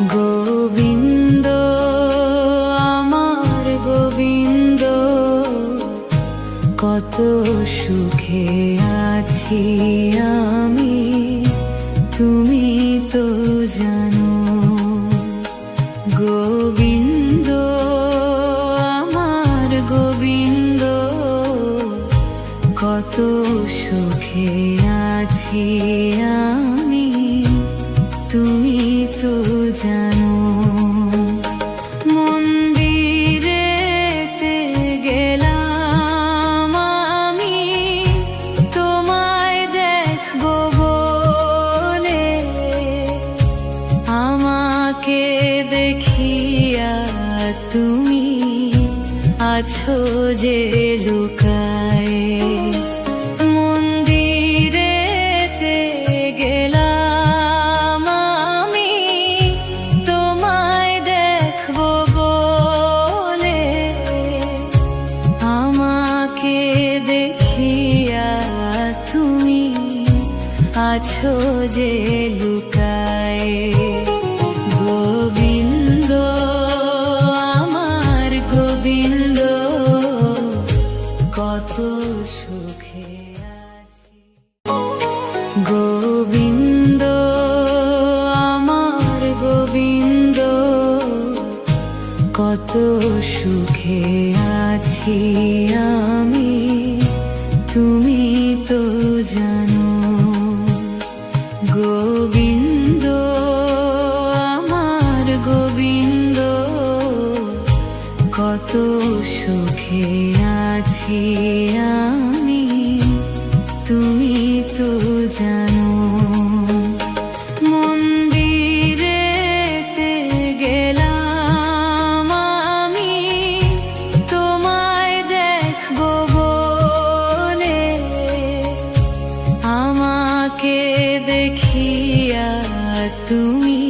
গোবিন্দ আমার গোবিন্দ, কত সুখে আছি আমি, তুমি তো জানো। গোবিন্দ আমার গোবিন্দ, কত সুখে আছি আমি, তুমি তো জানো। মন্দিরেতে গেলাম আমি তোমায় দেখবো বলে, আমাকে দেখিয়া তুমি আছো যে লুকায়ে। মন্দিরেতে গেলাম আমি তোমায় দেখবো বলে, আমাকে দেখিয়া তুমি আছো যে লুকায়ে। গোবিন্দ আমার গোবিন্দ, কত সুখে আছি। গোবিন্দ আমার গোবিন্দ, কত সুখে আছি আমি, তুমি তো জানো। গোবিন্দ আমার গোবিন্দ, কত সুখে আছি আমি, তুমি তো জানো। মন্দিরেতে গেলাম আমি তোমায় দেখবো বলে, আমাকে দেখিয়া তুমি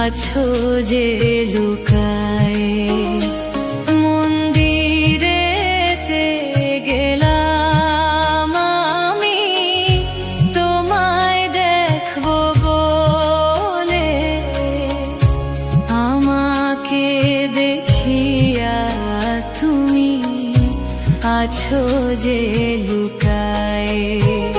আছো যে লুকায়ে। মন্দিরেতে গেলাম আমি তোমায় দেখবো বলে, আমাকে দেখিয়া তুমি আছো যে লুকায়ে।